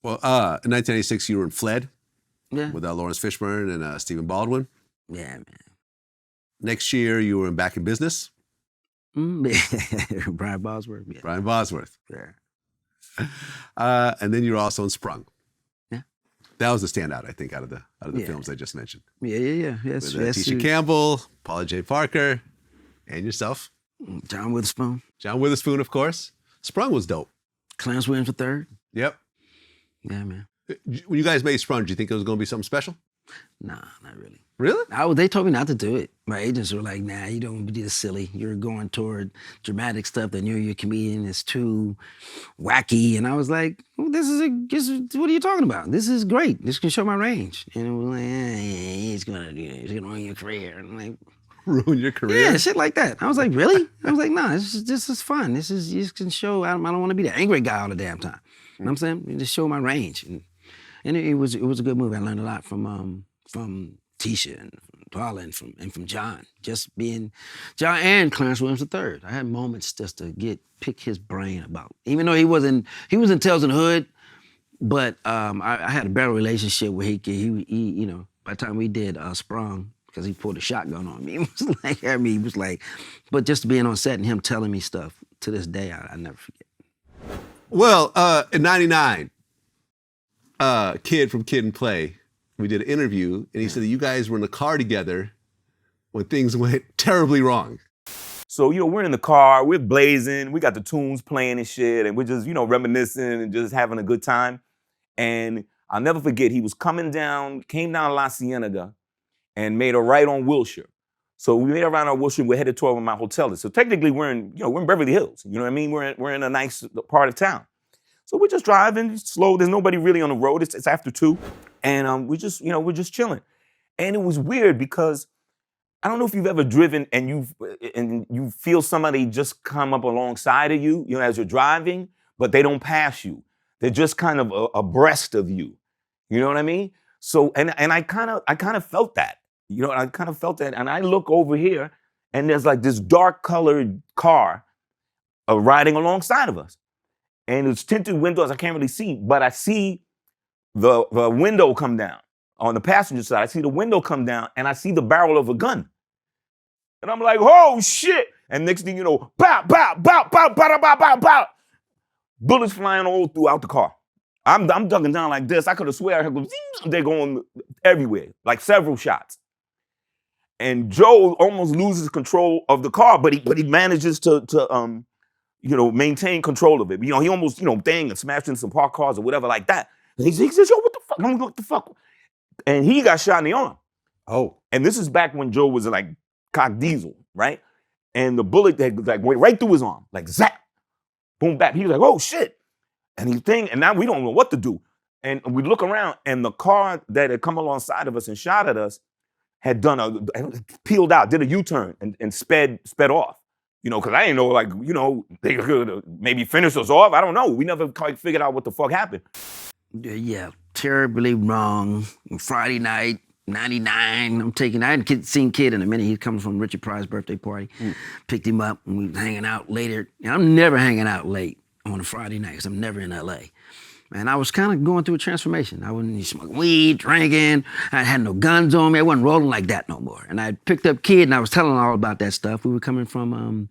Well, in 1986, you were in Fled Yeah. with Lawrence Fishburne and Stephen Baldwin. Yeah, man. Next year, you were in Back in Business. Brian Bosworth. Yeah. Brian Bosworth. Yeah. And then you were also in Sprung. Yeah. That was the standout, I think, out of the Yeah. films I just mentioned. Yeah. Yes, With Tisha Campbell, Paula J. Parker, and yourself. John Witherspoon. John Witherspoon, of course. Sprung was dope. Clarence Williams III. Yep. Yeah, man. When you guys made Sprung, do you think it was going to be something special? Nah, not really. Really? They told me not to do it. My agents were like, nah, you don't be this silly. You're going toward dramatic stuff that you're a comedian. It's too wacky. And I was like, well, what are you talking about? This is great. This can show my range. And it was like, it's gonna ruin your career. And I'm like, Ruin your career? yeah, shit like that. I was like, really? I was like, nah, this is fun. This can show, I don't want to be the angry guy all the damn time. You know what I'm saying? Just show my range. And it was a good movie. I learned a lot from Tisha and from Paula and from John. Just being John and Clarence Williams III. I had moments just to pick his brain about. Even though he was in Tales in the Hood, but I had a better relationship with he you know, by the time we did Sprung, because he pulled a shotgun on me. He was like, but just being on set and him telling me stuff to this day, I never forget. Well, in 99, Kid from Kid and Play, we did an interview, and he said that you guys were in the car together when things went terribly wrong. So, we're in the car, we're blazing, we got the tunes playing and shit, and we're just, reminiscing and just having a good time. And I'll never forget, he was came down La Cienega and made a right on Wilshire. So we made a right on Wilshire, we're headed toward my hotel. So technically we're in Beverly Hills, you know what I mean? We're in a nice part of town. So we're just driving slow, there's nobody really on the road, it's after 2. And we're just chilling. And it was weird because I don't know if you've ever driven and you feel somebody just come up alongside of you, as you're driving, but they don't pass you. They're just kind of abreast of you. You know what I mean? So and I kind of felt that. I kind of felt that, and I look over here, and there's like this dark colored car riding alongside of us, and it's tinted windows. I can't really see, but I see the window come down on the passenger side. I see the window come down, and I see the barrel of a gun, and I'm like, oh shit! And next thing you know, pow, pow, pow, pow, pow, pow, pow, pow, bullets flying all throughout the car. I'm ducking down like this. I could have swear they're going everywhere, like several shots. And Joe almost loses control of the car, but he manages to maintain control of it. He almost, and smashed into some parked cars or whatever like that. And he says, yo, what the fuck? I'm like, what the fuck? And he got shot in the arm. Oh. And this is back when Joe was like cock diesel, right? And the bullet went right through his arm, like zap, boom, back. He was like, oh shit. And now we don't know what to do. And we look around, and the car that had come alongside of us and shot at us had peeled out, did a U-turn and sped off. Because I didn't know, they could maybe finish us off. I don't know. We never quite figured out what the fuck happened. Yeah, terribly wrong. Friday night, 99. I hadn't seen Kid in a minute. He comes from Richard Pryor's birthday party. Picked him up, and we was hanging out later. I'm never hanging out late on a Friday night because I'm never in L.A. And I was kind of going through a transformation. I wasn't smoking weed, drinking. I had no guns on me. I wasn't rolling like that no more. And I picked up Kid, and I was telling all about that stuff. We were coming from,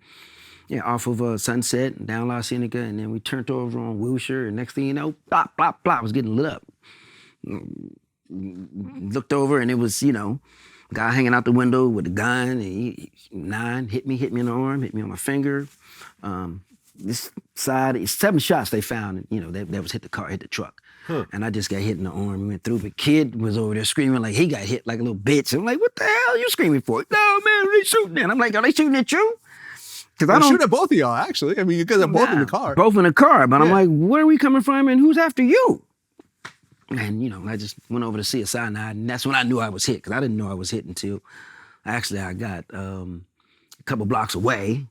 off of Sunset and down La Cienega, and then we turned over on Wilshire, and next thing you know, plop, plop, plop, I was getting lit up. Looked over, and it was, a guy hanging out the window with a gun, and he hit me in the arm, hit me on my finger. This side, 7 shots they found, that was hit the truck. Huh. And I just got hit in the arm and went through. But Kid was over there screaming like he got hit like a little bitch. I'm like, what the hell are you screaming for? No, man, they shooting at. I'm like, are they shooting at you? Because I don't shoot at both of y'all, actually. I mean, you guys are both in the car. Both in the car, but I'm like, where are we coming from and who's after you? And, I just went over to see a cyanide, and that's when I knew I was hit, because I didn't know I was hit until actually I got a couple blocks away.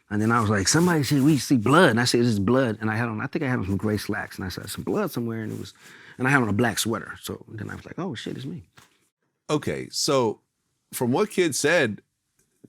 And then I was like, somebody said, we see blood. And I said, this is blood. And I think I had on some gray slacks. And I said, some blood somewhere. And I had on a black sweater. So then I was like, oh shit, it's me. Okay, so from what Kid said,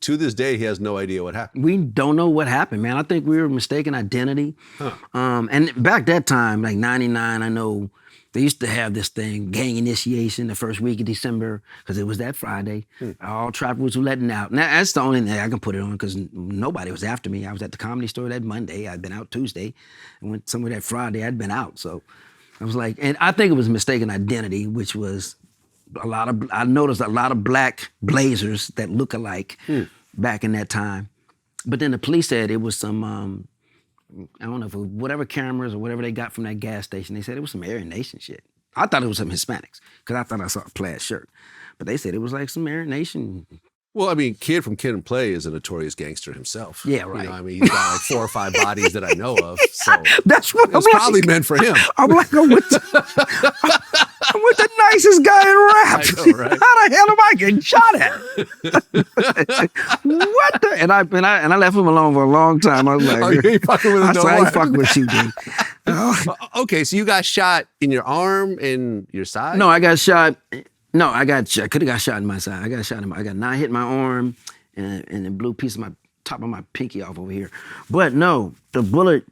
to this day, he has no idea what happened. We don't know what happened, man. I think we were mistaken identity. Huh. And back that time, like 99, I know They used to have this thing, gang initiation, the first week of December, because it was that Friday. All traffic was letting out. Now, that's the only thing I can put it on, because nobody was after me. I was at the Comedy Store that Monday. I'd been out Tuesday. And went somewhere that Friday. I'd been out. So I was like, and I think it was mistaken identity, which was I noticed a lot of black blazers that look alike back in that time. But then the police said it was some, I don't know if it was whatever cameras or whatever they got from that gas station. They said it was some Aryan Nation shit. I thought it was some Hispanics because I thought I saw a plaid shirt. But they said it was like some Aryan Nation. Well, I mean, Kid from Kid and Play is a notorious gangster himself. Yeah, right. You know, I mean, he's got like 4 or 5 bodies that I know of. So that's what it's probably meant for him. I'm like, I'm with the nicest guy in rap. I know, right? How the hell am I getting shot at? What the? And I left him alone for a long time. I was like, oh, you ain't fucking with him I no said, I more. ain't fucking with you, dude. Okay, so you got shot in your arm and your side? No, I got shot. No, I could have got shot in my side. I got shot in I got 9 hit my arm and it blew a piece of my top of my pinky off over here. But no, the bullet,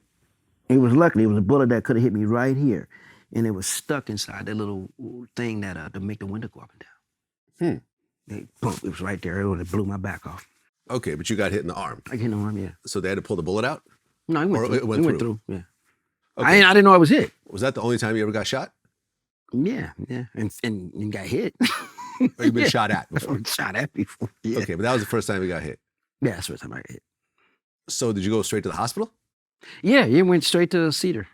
it was luckily, it was a bullet that could have hit me right here. And it was stuck inside that little thing that to make the window go up and down. Boom, it was right there. It blew my back off. Okay, but you got hit in the arm. I hit the arm, yeah. So they had to pull the bullet out? No, it went Or through. it went through? Yeah. Okay. I didn't know I was hit. Was that the only time you ever got shot? Yeah, and got hit. Or you've been shot at before? Shot at before. Yeah. Okay, but that was the first time you got hit. Yeah, that's the first time I got hit. So did you go straight to the hospital? Yeah, it went straight to Cedar.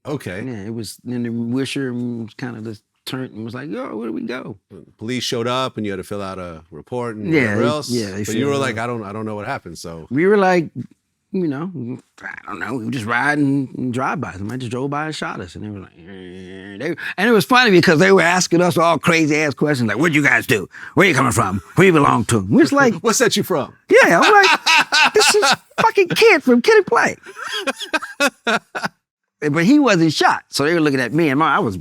Okay. Yeah, it was in the Wisher kind of just turned and was like, yo, where do we go? Police showed up and you had to fill out a report and Yeah, whatever else. yeah, they But you were filled like, out. I don't know what happened. So We were like, you know, I don't know, we were just riding and drive-bys. Somebody just drove by and shot us. And they were like, and it was funny because they were asking us all crazy-ass questions like, what'd you guys do? Where you coming from? Where you belong to? We was like, what set you from? yeah, I'm like, this is fucking Kid from Kid and Play. But he wasn't shot. So they were looking at me and I was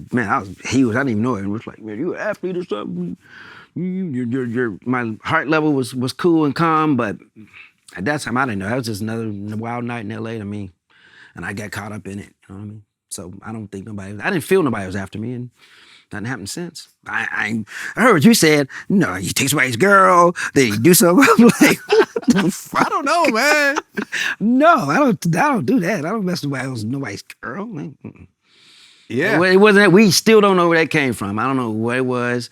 huge. I didn't even know it. It was like, man, you an athlete or something? My heart level was cool and calm, but at that time I didn't know. That was just another wild night in LA to me. And I got caught up in it. You know what I mean? So I don't think I didn't feel nobody was after me, and nothing happened since. I heard what you said. No, you take somebody's girl, then you do something. I'm like, what the fuck? I don't know, man. No, I don't do that. I don't mess with nobody's girl. Like, Yeah. Well, it wasn't that. We still don't know where that came from. I don't know what it was.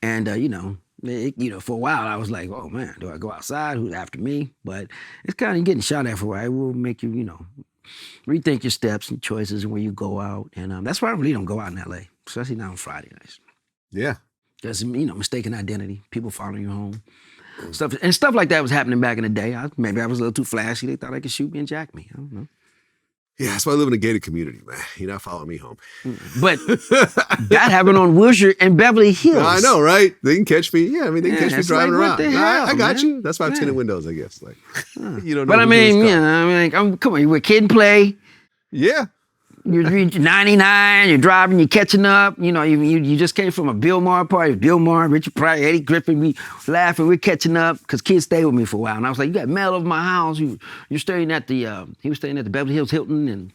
And, for a while I was like, oh man, do I go outside? Who's after me? But it's kind of getting shot at for a while. It will make you, rethink your steps and choices and where you go out. And that's why I really don't go out in LA, especially now on Friday nights. Yeah. Because, mistaken identity, people following you home. Stuff like that was happening back in the day. Maybe I was a little too flashy. They thought I could shoot me and jack me. I don't know. Yeah, that's why I live in a gated community, man. You're not following me home. But that happened on Wilshire and Beverly Hills. I know, right? They can catch me. Yeah, I mean, they can catch me it's driving like, around. what the hell, I got man? you. That's why I have tinted windows, I guess. Like, you don't know. But I who's mean, whose car. come on, you were Kid and Play. Yeah. You're 99, you're driving, you're catching up. You just came from a Bill Maher party. Bill Maher, Richard Pryor, Eddie Griffin, we laughing, we're catching up because kids stayed with me for a while. And I was like, you got mail over my house. You're staying at he was staying at the Beverly Hills Hilton. And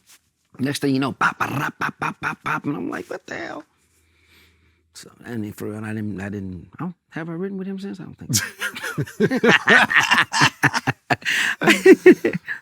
next thing you know, pop, pop, pop, pop, pop, pop, pop. And I'm like, what the hell? So, and for real, I didn't, have I written with him since? I don't think so.